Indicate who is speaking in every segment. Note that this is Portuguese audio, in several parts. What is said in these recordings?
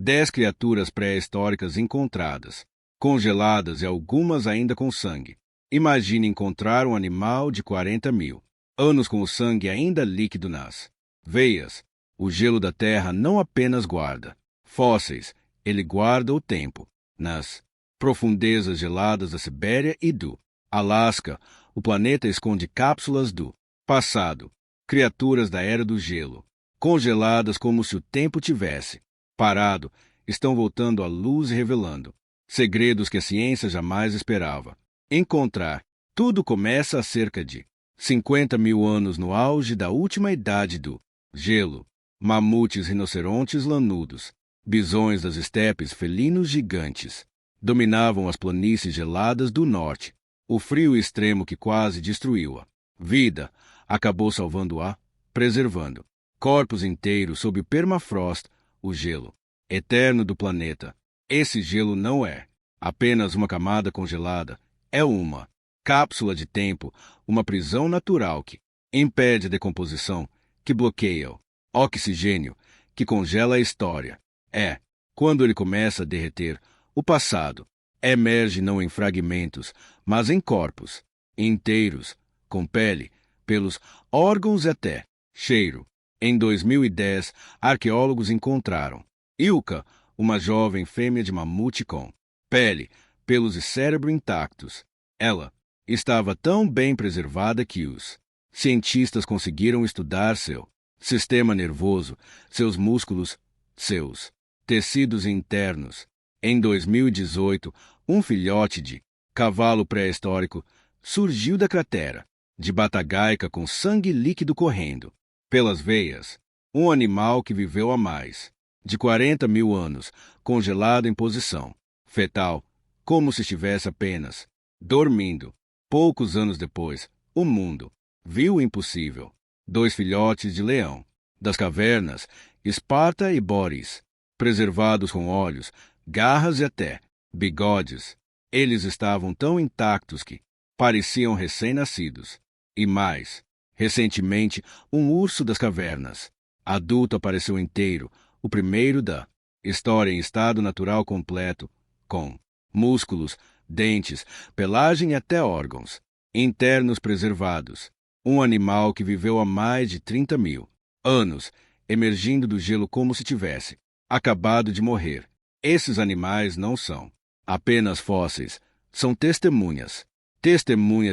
Speaker 1: 10 criaturas pré-históricas encontradas, congeladas e algumas ainda com sangue. Imagine encontrar um animal de 40.000 anos com o sangue ainda líquido nas veias. O gelo da Terra não apenas guarda fósseis, ele guarda o tempo. Nas profundezas geladas da Sibéria e do Alasca, o planeta esconde cápsulas do passado, criaturas da Era do Gelo, congeladas como se o tempo tivesse parado, estão voltando à luz e revelando segredos que a ciência jamais esperava encontrar. Tudo começa há cerca de 50.000 anos no auge da última idade do gelo. Mamutes, rinocerontes lanudos, bisões das estepes, felinos gigantes, dominavam as planícies geladas do norte. O frio extremo que quase destruiu a vida acabou salvando-a, preservando corpos inteiros sob o permafrost, o gelo eterno do planeta. Esse gelo não é apenas uma camada congelada, é uma cápsula de tempo, uma prisão natural que impede a decomposição, que bloqueia o oxigênio, que congela a história. Quando ele começa a derreter, o passado emerge não em fragmentos, mas em corpos inteiros, com pele, pelos órgãos e até cheiro. Em 2010, arqueólogos encontraram Ilka, uma jovem fêmea de mamute com pele, pelos e cérebro intactos. Ela estava tão bem preservada que os cientistas conseguiram estudar seu sistema nervoso, seus músculos, seus tecidos internos. Em 2018, um filhote de cavalo pré-histórico surgiu da cratera de Batagaica com sangue líquido correndo pelas veias. Um animal que viveu há mais de 40.000 anos, congelado em posição fetal, como se estivesse apenas dormindo. Poucos anos depois, o mundo viu o impossível. 2 filhotes de leão das cavernas, Esparta e Boris, preservados com olhos, garras e até bigodes. Eles estavam tão intactos que pareciam recém-nascidos. E mais recentemente, um urso das cavernas adulto apareceu inteiro, o primeiro da história em estado natural completo, com músculos, dentes, pelagem e até órgãos internos preservados. Um animal que viveu há mais de 30.000 anos, emergindo do gelo como se tivesse acabado de morrer. Esses animais não são apenas fósseis, são testemunhas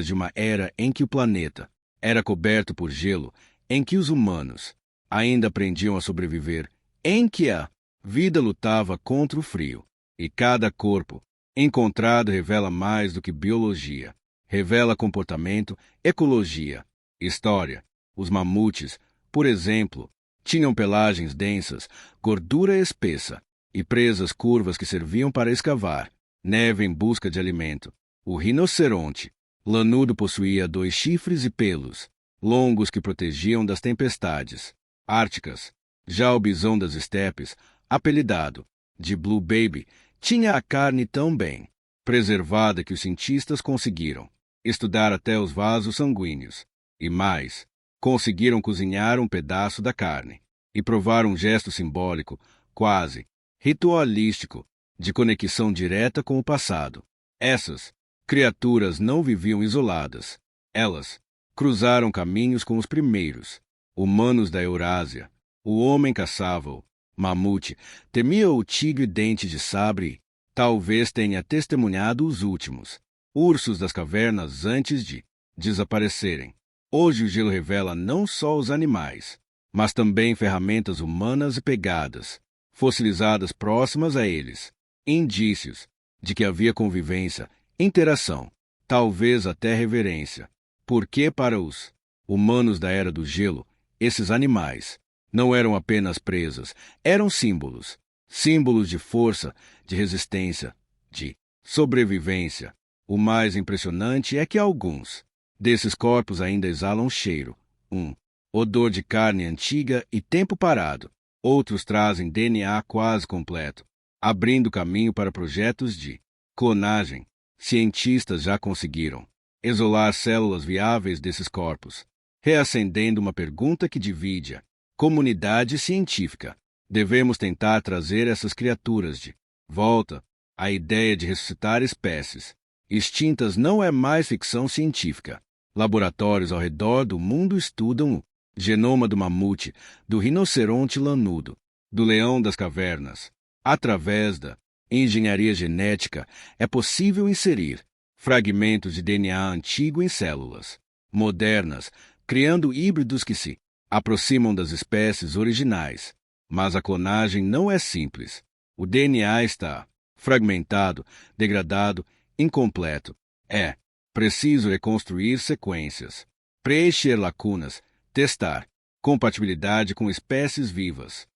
Speaker 1: de uma era em que o planeta era coberto por gelo, em que os humanos ainda aprendiam a sobreviver, em que a vida lutava contra o frio. E cada corpo encontrado revela mais do que biologia. Revela comportamento, ecologia, história. Os mamutes, por exemplo, tinham pelagens densas, gordura espessa e presas curvas que serviam para escavar neve em busca de alimento. O rinoceronte lanudo possuía 2 chifres e pelos longos que protegiam das tempestades árticas. Já o bisão das estepes, apelidado de Blue Baby, tinha a carne tão bem preservada que os cientistas conseguiram estudar até os vasos sanguíneos. E mais, conseguiram cozinhar um pedaço da carne e provar um gesto simbólico, quase ritualístico, de conexão direta com o passado. Essas criaturas não viviam isoladas. Elas cruzaram caminhos com os primeiros humanos da Eurásia. O homem caçava o mamute, temia o tigre dente de sabre e talvez tenha testemunhado os últimos ursos das cavernas antes de desaparecerem. Hoje o gelo revela não só os animais, mas também ferramentas humanas e pegadas fossilizadas próximas a eles, indícios de que havia convivência, interação, talvez até reverência. Porque para os humanos da Era do Gelo, esses animais não eram apenas presas, eram símbolos. Símbolos de força, de resistência, de sobrevivência. O mais impressionante é que alguns desses corpos ainda exalam cheiro, um odor de carne antiga e tempo parado. Outros trazem DNA quase completo, abrindo caminho para projetos de clonagem. Cientistas já conseguiram isolar células viáveis desses corpos, reacendendo uma pergunta que divide a comunidade científica. Devemos tentar trazer essas criaturas de volta. A ideia de ressuscitar espécies extintas não é mais ficção científica. Laboratórios ao redor do mundo estudam o genoma do mamute, do rinoceronte lanudo, do leão das cavernas. Através da engenharia genética, é possível inserir fragmentos de DNA antigo em células modernas, criando híbridos que se aproximam das espécies originais. Mas a clonagem não é simples. O DNA está fragmentado, degradado, incompleto. É preciso reconstruir sequências, preencher lacunas, testar compatibilidade com espécies vivas.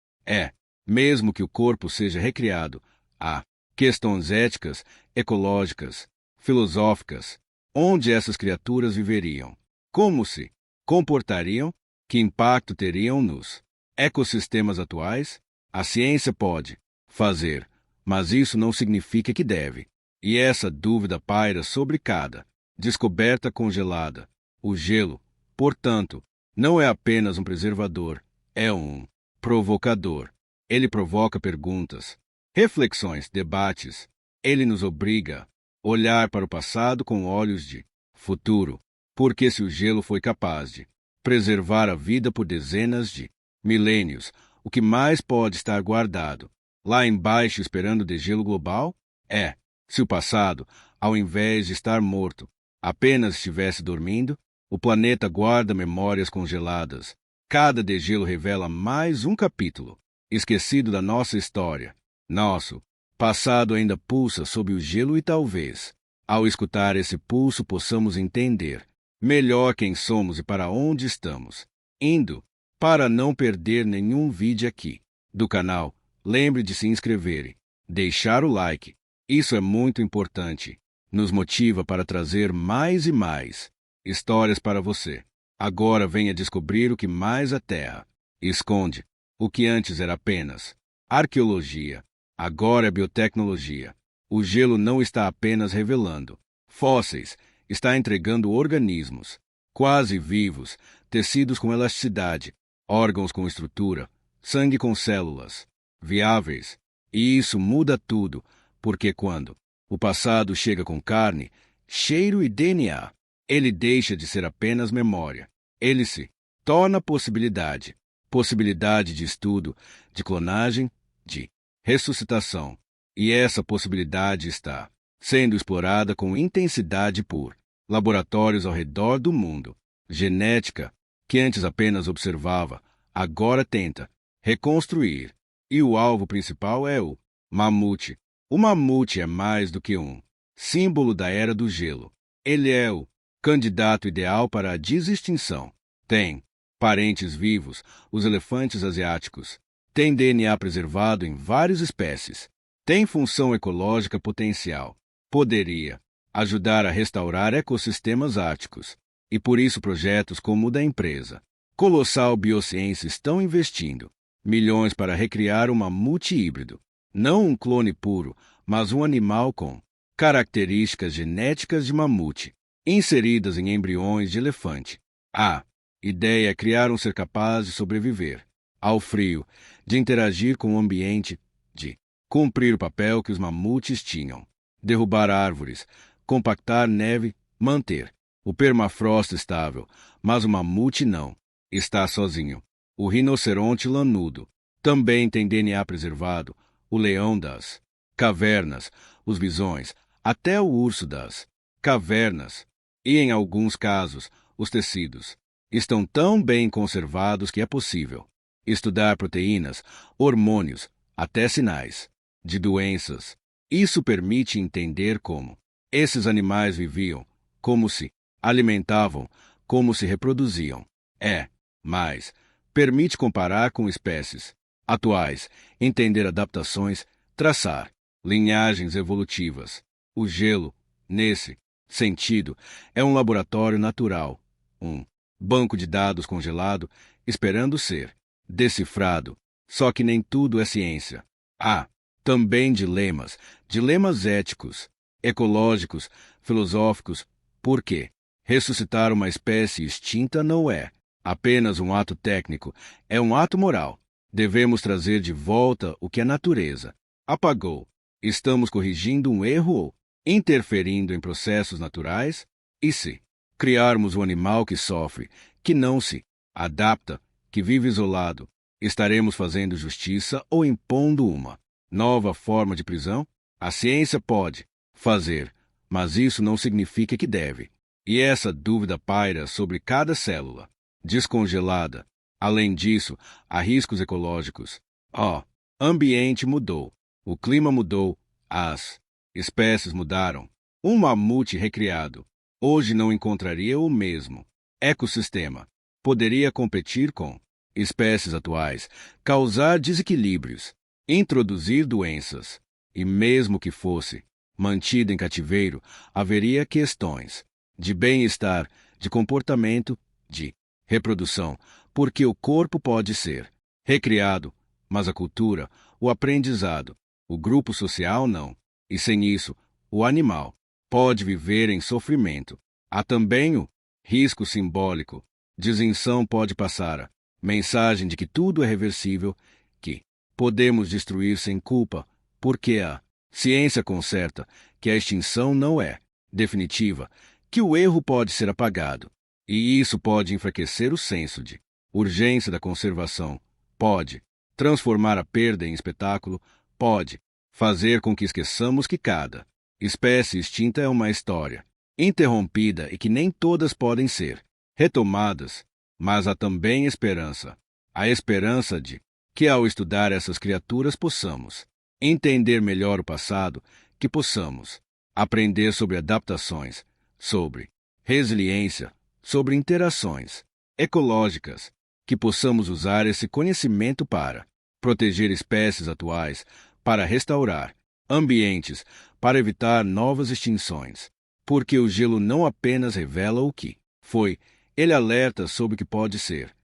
Speaker 1: Mesmo que o corpo seja recriado, há questões éticas, ecológicas, filosóficas. Onde essas criaturas viveriam? Como se comportariam? Que impacto teriam nos ecossistemas atuais? A ciência pode fazer, mas isso não significa que deve. E essa dúvida paira sobre cada descoberta congelada. O gelo, portanto, não é apenas um preservador, é um provocador. Ele provoca perguntas, reflexões, debates. Ele nos obriga a olhar para o passado com olhos de futuro. Porque se o gelo foi capaz de preservar a vida por dezenas de milênios, o que mais pode estar guardado lá embaixo esperando o degelo global? Se o passado, ao invés de estar morto, apenas estivesse dormindo, o planeta guarda memórias congeladas. Cada degelo revela mais um capítulo esquecido da nossa história. Nosso passado ainda pulsa sob o gelo e talvez, ao escutar esse pulso, possamos entender melhor quem somos e para onde estamos indo. Para não perder nenhum vídeo aqui do canal, lembre de se inscrever e deixar o like. Isso é muito importante. Nos motiva para trazer mais e mais histórias para você. Agora venha descobrir o que mais a Terra esconde. O que antes era apenas arqueologia, agora é biotecnologia. O gelo não está apenas revelando fósseis, está entregando organismos quase vivos, tecidos com elasticidade, órgãos com estrutura, sangue com células viáveis. E isso muda tudo, porque quando o passado chega com carne, cheiro e DNA, ele deixa de ser apenas memória. Ele se torna possibilidade. Possibilidade de estudo, de clonagem, de ressuscitação. E essa possibilidade está sendo explorada com intensidade por laboratórios ao redor do mundo. Genética, que antes apenas observava, agora tenta reconstruir. E o alvo principal é o mamute. O mamute é mais do que um símbolo da era do gelo. Ele é o candidato ideal para a desextinção. Tem parentes vivos, os elefantes asiáticos. Tem DNA preservado em várias espécies. Tem função ecológica potencial. Poderia ajudar a restaurar ecossistemas árticos. E por isso projetos como o da empresa Colossal Biociência estão investindo milhões para recriar um mamute híbrido. Não um clone puro, mas um animal com características genéticas de mamute, inseridas em embriões de elefante. A ideia é criar um ser capaz de sobreviver ao frio, de interagir com o ambiente, de cumprir o papel que os mamutes tinham: derrubar árvores, compactar neve, manter o permafrost estável. Mas o mamute não está sozinho. O rinoceronte lanudo também tem DNA preservado, o leão das cavernas, os bisões, até o urso das cavernas. E, em alguns casos, os tecidos estão tão bem conservados que é possível estudar proteínas, hormônios, até sinais de doenças. Isso permite entender como esses animais viviam, como se alimentavam, como se reproduziam. Mas permite comparar com espécies atuais, entender adaptações, traçar linhagens evolutivas. O gelo, nesse sentido, é um laboratório natural, um banco de dados congelado esperando ser decifrado. Só que nem tudo é ciência. Há também dilemas éticos, ecológicos, filosóficos. Por quê? Ressuscitar uma espécie extinta não é apenas um ato técnico, é um ato moral. Devemos trazer de volta o que a natureza apagou. Estamos corrigindo um erro ou interferindo em processos naturais? E se criarmos um animal que sofre, que não se adapta, que vive isolado, estaremos fazendo justiça ou impondo uma nova forma de prisão? A ciência pode fazer, mas isso não significa que deve. E essa dúvida paira sobre cada célula descongelada. Além disso, há riscos ecológicos. O ambiente mudou, o clima mudou, as espécies mudaram. Um mamute recriado hoje não encontraria o mesmo ecossistema. Poderia competir com espécies atuais, causar desequilíbrios, introduzir doenças. E mesmo que fosse mantido em cativeiro, haveria questões de bem-estar, de comportamento, de reprodução, porque o corpo pode ser recriado, mas a cultura, o aprendizado, o grupo social não. E sem isso, o animal pode viver em sofrimento. Há também o risco simbólico. De isenção pode passar a mensagem de que tudo é reversível, que podemos destruir sem culpa, porque a ciência conserta que a extinção não é definitiva, que o erro pode ser apagado. E isso pode enfraquecer o senso de urgência da conservação, pode transformar a perda em espetáculo, pode fazer com que esqueçamos que cada espécie extinta é uma história interrompida e que nem todas podem ser retomadas, mas há também esperança. A esperança de que, ao estudar essas criaturas, possamos entender melhor o passado, que possamos aprender sobre adaptações, sobre resiliência, sobre interações ecológicas, que possamos usar esse conhecimento para proteger espécies atuais, para restaurar ambientes, para evitar novas extinções. Porque o gelo não apenas revela o que foi, ele alerta sobre o que pode ser.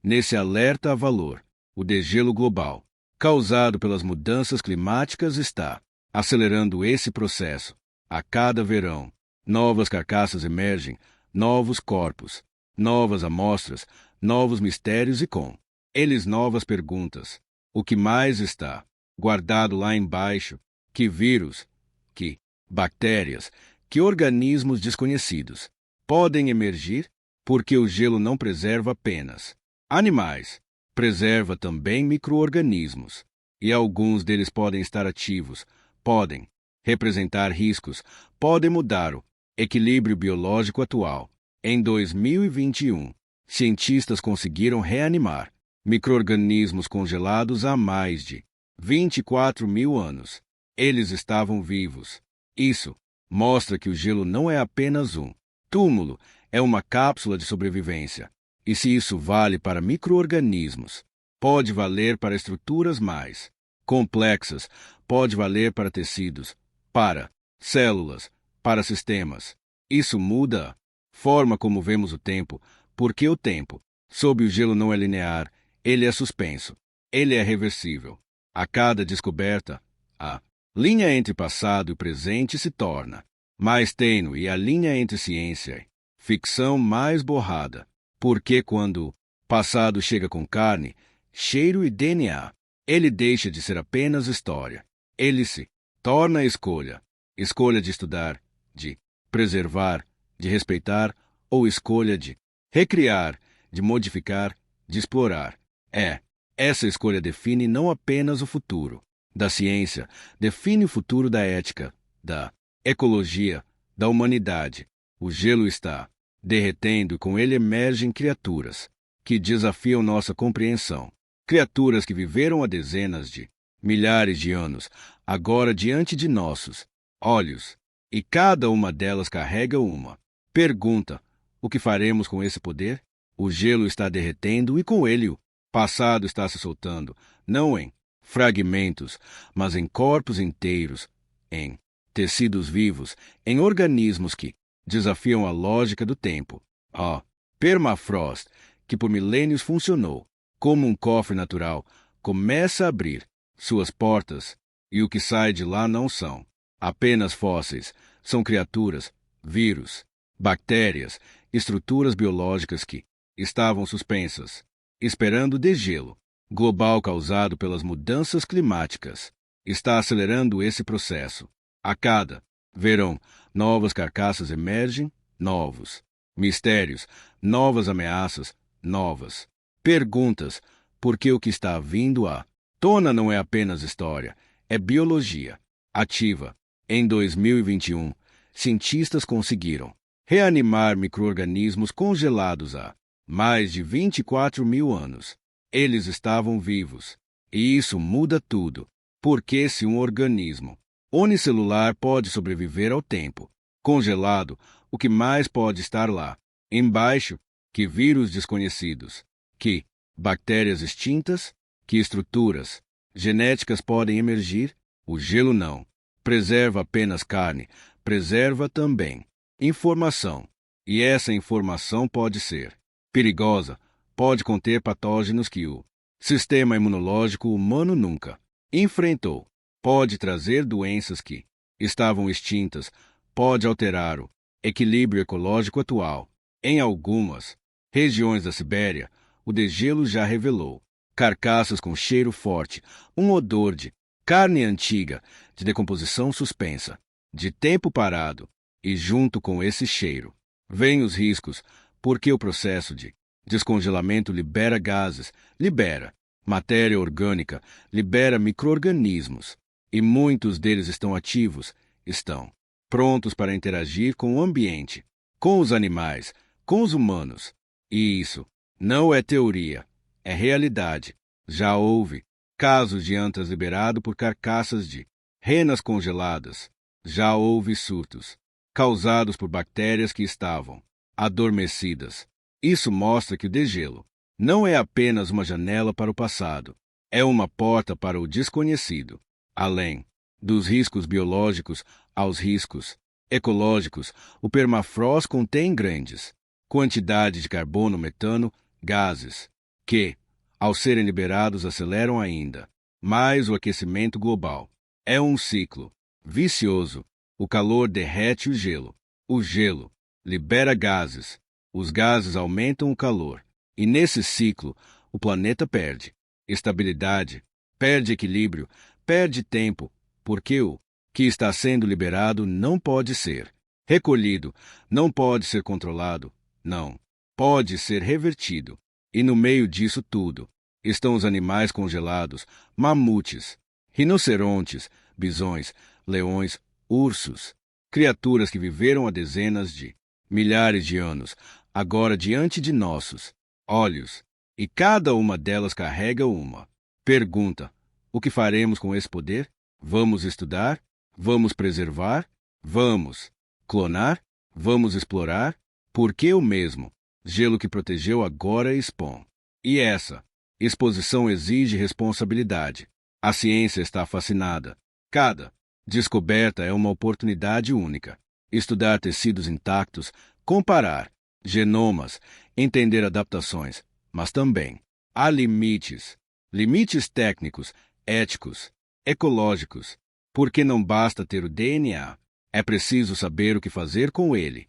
Speaker 1: Nesse alerta há valor. O degelo global, causado pelas mudanças climáticas, está acelerando esse processo. A cada verão, novas carcaças emergem, novos corpos, novas amostras, novos mistérios e com eles novas perguntas. O que mais está guardado lá embaixo? Que vírus, que bactérias, que organismos desconhecidos podem emergir? Porque o gelo não preserva apenas animais, preserva também micro-organismos. E alguns deles podem estar ativos, podem representar riscos, podem mudar o equilíbrio biológico atual. Em 2021, cientistas conseguiram reanimar micro-organismos congelados há mais de 24 mil anos. Eles estavam vivos. Isso mostra que o gelo não é apenas um túmulo, é uma cápsula de sobrevivência. E se isso vale para micro-organismos, pode valer para estruturas mais complexas, pode valer para tecidos, para células, para sistemas. Isso muda a forma como vemos o tempo, porque o tempo, sob o gelo, não é linear, ele é suspenso, ele é reversível. A cada descoberta, a linha entre passado e presente se torna mais tênue e a linha entre ciência e ficção mais borrada. Porque quando o passado chega com carne, cheiro e DNA, ele deixa de ser apenas história. Ele se torna escolha. Escolha de estudar, de preservar, de respeitar, ou escolha de recriar, de modificar, de explorar. Essa escolha define não apenas o futuro da ciência, define o futuro da ética, da ecologia, da humanidade. O gelo está derretendo e com ele emergem criaturas que desafiam nossa compreensão. Criaturas que viveram há dezenas de milhares de anos, agora diante de nossos olhos. E cada uma delas carrega uma pergunta: o que faremos com esse poder? O gelo está derretendo e com ele o passado está se soltando, não em fragmentos, mas em corpos inteiros, em tecidos vivos, em organismos que desafiam a lógica do tempo. Permafrost, que por milênios funcionou como um cofre natural, começa a abrir suas portas, e o que sai de lá não são apenas fósseis, são criaturas, vírus, bactérias, estruturas biológicas que estavam suspensas, esperando degelo, global causado pelas mudanças climáticas está acelerando esse processo. A cada verão, novas carcaças emergem, novos mistérios, novas ameaças, novas perguntas, porque o que está vindo à tona não é apenas história, é biologia ativa. Em 2021, cientistas conseguiram reanimar micro-organismos congelados há mais de 24 mil anos. Eles estavam vivos. E isso muda tudo. Porque se um organismo unicelular pode sobreviver ao tempo congelado, o que mais pode estar lá embaixo? Que vírus desconhecidos? Que bactérias extintas? Que estruturas genéticas podem emergir? O gelo não preserva apenas carne, preserva também informação. E essa informação pode ser perigosa, pode conter patógenos que o sistema imunológico humano nunca enfrentou, pode trazer doenças que estavam extintas, pode alterar o equilíbrio ecológico atual. Em algumas regiões da Sibéria, o degelo já revelou carcaças com cheiro forte, um odor de carne antiga, de decomposição suspensa, de tempo parado, e junto com esse cheiro vêm os riscos, porque o processo de descongelamento libera gases, libera matéria orgânica, libera micro-organismos, e muitos deles estão ativos, estão prontos para interagir com o ambiente, com os animais, com os humanos. E isso não é teoria, é realidade. Já houve casos de antras liberado por carcaças de renas congeladas. Já houve surtos causados por bactérias que estavam adormecidas. Isso mostra que o degelo não é apenas uma janela para o passado, é uma porta para o desconhecido. Além dos riscos biológicos aos riscos ecológicos, o permafrost contém grandes quantidades de carbono, metano, gases, que, ao serem liberados, aceleram ainda mais o aquecimento global. É um ciclo vicioso. O calor derrete o gelo. O gelo libera gases. Os gases aumentam o calor. E nesse ciclo, o planeta perde estabilidade, perde equilíbrio, perde tempo, porque o que está sendo liberado não pode ser recolhido, não pode ser controlado, não pode ser revertido. E no meio disso tudo estão os animais congelados, mamutes, rinocerontes, bisões, leões, ursos, criaturas que viveram há dezenas de milhares de anos, agora diante de nossos olhos, e cada uma delas carrega uma pergunta: o que faremos com esse poder? Vamos estudar? Vamos preservar? Vamos clonar? Vamos explorar? Porque o mesmo gelo que protegeu agora expõe. E essa exposição exige responsabilidade. A ciência está fascinada. Cada descoberta é uma oportunidade única. Estudar tecidos intactos, comparar genomas, entender adaptações, mas também há limites. Limites técnicos, éticos, ecológicos. Porque não basta ter o DNA. É preciso saber o que fazer com ele.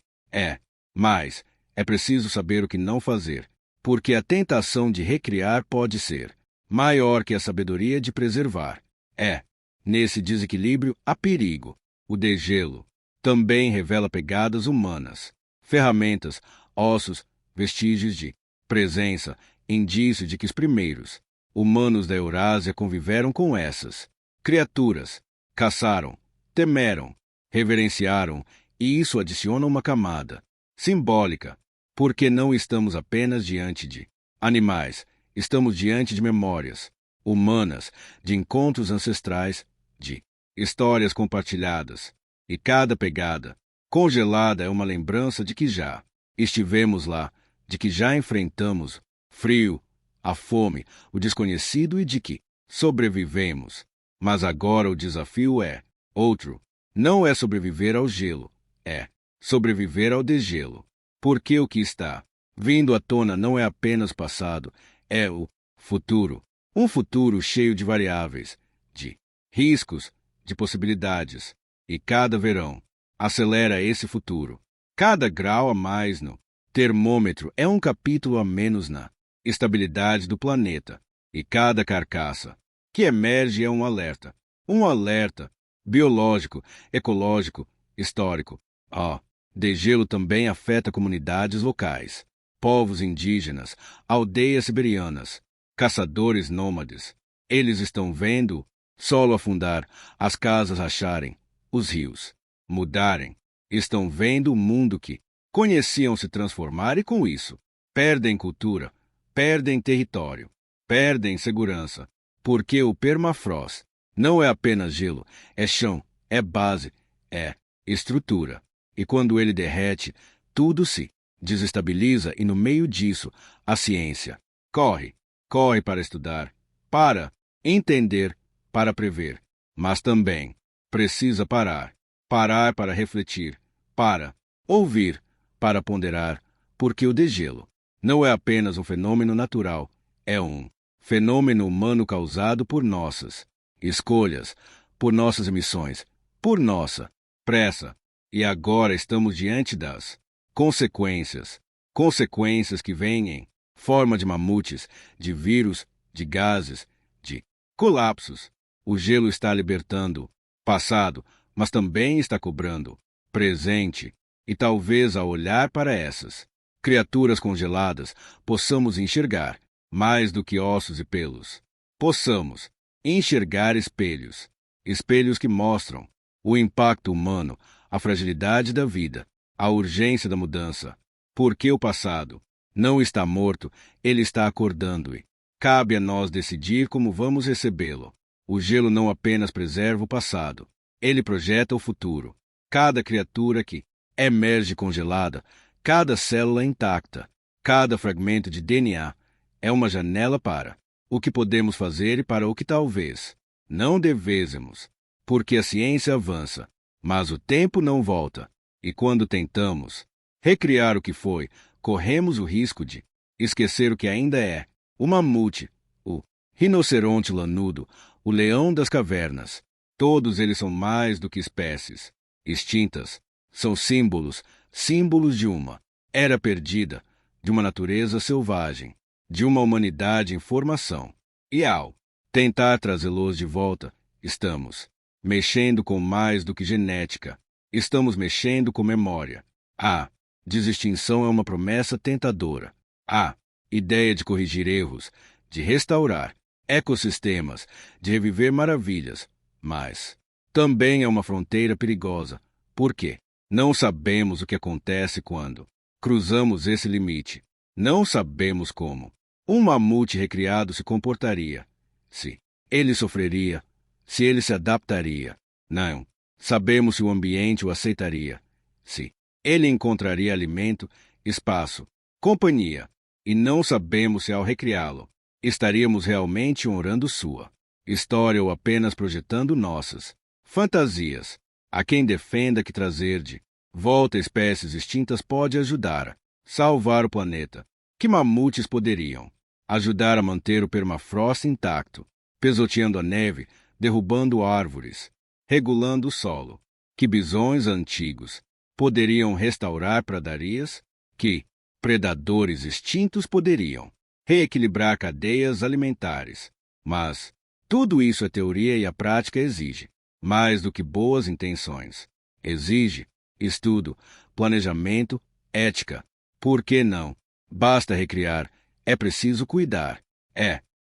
Speaker 1: Mas é preciso saber o que não fazer. Porque a tentação de recriar pode ser maior que a sabedoria de preservar. Nesse desequilíbrio há perigo. O degelo também revela pegadas humanas, ferramentas, ossos, vestígios de presença, indício de que os primeiros humanos da Eurásia conviveram com essas criaturas, caçaram, temeram, reverenciaram, e isso adiciona uma camada simbólica, porque não estamos apenas diante de animais, estamos diante de memórias humanas, de encontros ancestrais, de histórias compartilhadas, e cada pegada congelada é uma lembrança de que já estivemos lá, de que já enfrentamos frio, a fome, o desconhecido e de que sobrevivemos. Mas agora o desafio é outro. Não é sobreviver ao gelo, é sobreviver ao degelo. Porque o que está vindo à tona não é apenas passado, é o futuro. Um futuro cheio de variáveis, de riscos, de possibilidades. E cada verão acelera esse futuro. Cada grau a mais no termômetro é um capítulo a menos na estabilidade do planeta. e cada carcaça que emerge é um alerta biológico, ecológico, histórico. Degelo também afeta comunidades locais, povos indígenas, aldeias siberianas, caçadores nômades. Eles estão vendo o solo afundar, as casas racharem, os rios mudarem. Estão vendo o mundo que conheciam se transformar e, com isso, perdem cultura, perdem território, perdem segurança, porque o permafrost não é apenas gelo, é chão, é base, é estrutura. E quando ele derrete, tudo se desestabiliza e, no meio disso, a ciência corre para estudar, para entender, para prever, mas também precisa parar para refletir, para ouvir, para ponderar, porque o degelo não é apenas um fenômeno natural, é um fenômeno humano causado por nossas escolhas, por nossas emissões, por nossa pressa. E agora estamos diante das consequências que vêm em forma de mamutes, de vírus, de gases, de colapsos. O gelo está libertando passado, mas também está cobrando presente. E talvez ao olhar para essas criaturas congeladas, possamos enxergar mais do que ossos e pelos. Possamos enxergar espelhos, espelhos que mostram o impacto humano, a fragilidade da vida, a urgência da mudança. Porque o passado não está morto, ele está acordando e cabe a nós decidir como vamos recebê-lo. O gelo não apenas preserva o passado, ele projeta o futuro. Cada criatura que emerge congelada, cada célula intacta, cada fragmento de DNA é uma janela para o que podemos fazer e para o que talvez não devêssemos. Porque a ciência avança, mas o tempo não volta. E quando tentamos recriar o que foi, corremos o risco de esquecer o que ainda é. O mamute, o rinoceronte lanudo, o leão das cavernas. Todos eles são mais do que espécies extintas. São símbolos de uma era perdida, de uma natureza selvagem, de uma humanidade em formação. E ao tentar trazê-los de volta, estamos mexendo com mais do que genética. Estamos mexendo com memória. A desextinção é uma promessa tentadora. A ideia de corrigir erros, de restaurar ecossistemas, de reviver maravilhas, mas também é uma fronteira perigosa, porque não sabemos o que acontece quando cruzamos esse limite. Não sabemos como um mamute recriado se comportaria, se ele sofreria, se ele se adaptaria. Não sabemos se o ambiente o aceitaria, se ele encontraria alimento, espaço, companhia. E não sabemos se ao recriá-lo, estaríamos realmente honrando sua história ou apenas projetando nossas fantasias. Há quem defenda que trazer de volta espécies extintas pode ajudar a salvar o planeta, que mamutes poderiam ajudar a manter o permafrost intacto, pisoteando a neve, derrubando árvores, regulando o solo, que bisões antigos poderiam restaurar pradarias, que predadores extintos poderiam reequilibrar cadeias alimentares. Mas tudo isso é teoria e a prática exige mais do que boas intenções. Exige estudo, planejamento, ética. Por que não? Basta recriar, é preciso cuidar.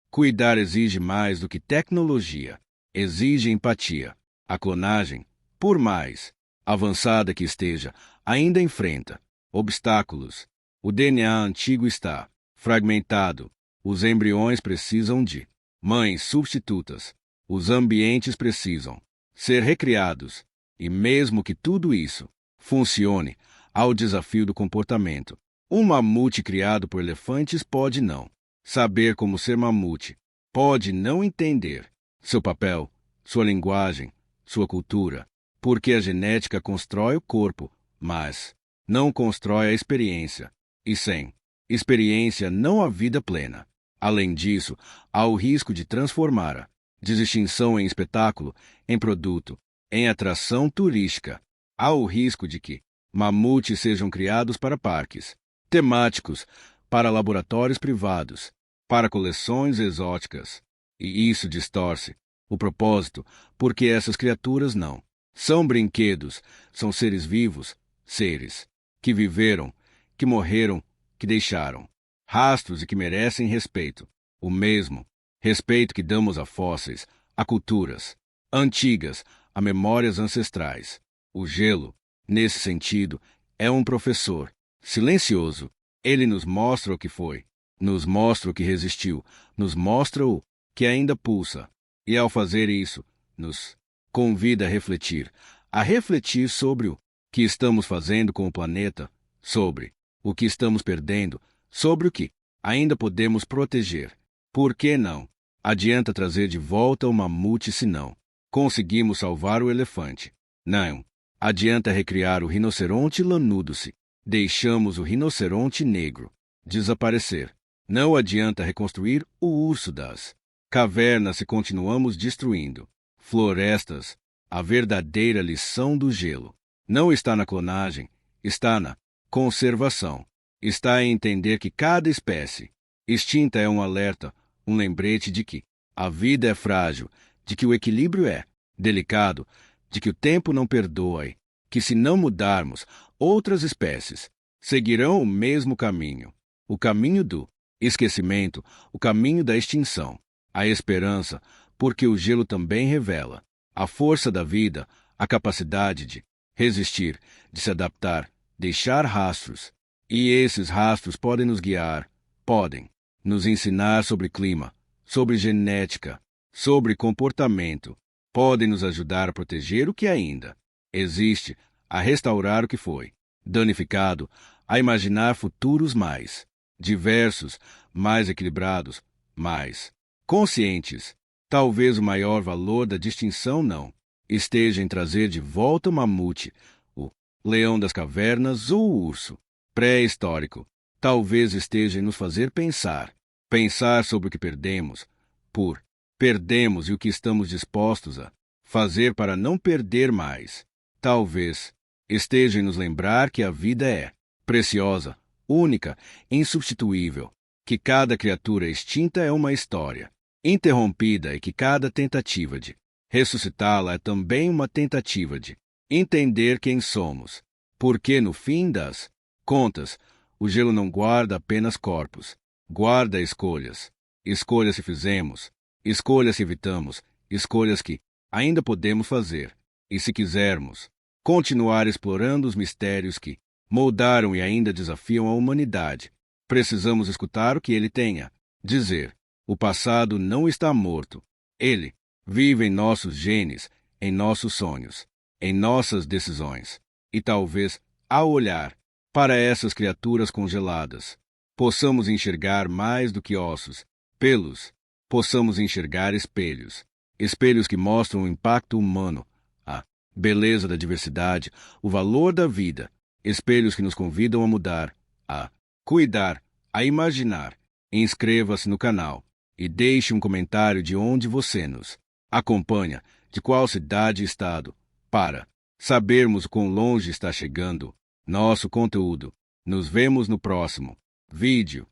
Speaker 1: Cuidar exige mais do que tecnologia. Exige empatia. A clonagem, por mais avançada que esteja, ainda enfrenta obstáculos. O DNA antigo está fragmentado. Os embriões precisam de mães substitutas. Os ambientes precisam ser recriados. E mesmo que tudo isso funcione, há o desafio do comportamento. Um mamute criado por elefantes pode não saber como ser mamute. Pode não entender seu papel, sua linguagem, sua cultura. Porque a genética constrói o corpo, mas não constrói a experiência. E sem experiência não há vida plena. Além disso, há o risco de transformar a desextinção em espetáculo, em produto, em atração turística. Há o risco de que mamutes sejam criados para parques temáticos, para laboratórios privados, para coleções exóticas. E isso distorce o propósito, porque essas criaturas não são brinquedos, são seres vivos, seres que viveram, que morreram, que deixaram rastros e que merecem respeito. O mesmo respeito que damos a fósseis, a culturas antigas, a memórias ancestrais. O gelo, nesse sentido, é um professor silencioso. Ele nos mostra o que foi, nos mostra o que resistiu, nos mostra o que ainda pulsa. E ao fazer isso, nos convida a refletir sobre o que estamos fazendo com o planeta, sobre o que estamos perdendo, sobre o que ainda podemos proteger. Por que não adianta trazer de volta o mamute se não conseguimos salvar o elefante? Não adianta recriar o rinoceronte lanudo se deixamos o rinoceronte negro desaparecer. Não adianta reconstruir o urso das cavernas se continuamos destruindo florestas. A verdadeira lição do gelo não está na clonagem, está na conservação. Está em entender que cada espécie extinta é um alerta, um lembrete de que a vida é frágil, de que o equilíbrio é delicado, de que o tempo não perdoa e que se não mudarmos, outras espécies seguirão o mesmo caminho, o caminho do esquecimento, o caminho da extinção. A esperança, porque o gelo também revela a força da vida, a capacidade de resistir, de se adaptar, deixar rastros. E esses rastros podem nos guiar, podem nos ensinar sobre clima, sobre genética, sobre comportamento, podem nos ajudar a proteger o que ainda existe, a restaurar o que foi danificado, a imaginar futuros mais diversos, mais equilibrados, mais conscientes. Talvez o maior valor da distinção não esteja em trazer de volta o mamute, o leão das cavernas ou o urso pré-histórico. Talvez esteja em nos fazer pensar sobre o que perdemos, perdemos e o que estamos dispostos a fazer para não perder mais. Talvez esteja em nos lembrar que a vida é preciosa, única, insubstituível, que cada criatura extinta é uma história interrompida e que cada tentativa de ressuscitá-la é também uma tentativa de entender quem somos, porque no fim das contas, o gelo não guarda apenas corpos, guarda escolhas, escolhas que fizemos, escolhas que evitamos, escolhas que ainda podemos fazer, e se quisermos continuar explorando os mistérios que moldaram e ainda desafiam a humanidade, precisamos escutar o que ele tem a dizer. O passado não está morto. Ele vive em nossos genes, em nossos sonhos, em nossas decisões. E talvez, ao olhar para essas criaturas congeladas, possamos enxergar mais do que ossos, pelos, possamos enxergar espelhos, espelhos que mostram o impacto humano, a beleza da diversidade, o valor da vida, espelhos que nos convidam a mudar, a cuidar, a imaginar. Inscreva-se no canal e deixe um comentário de onde você nos acompanha, de qual cidade e estado, para sabermos quão longe está chegando nosso conteúdo. Nos vemos no próximo vídeo.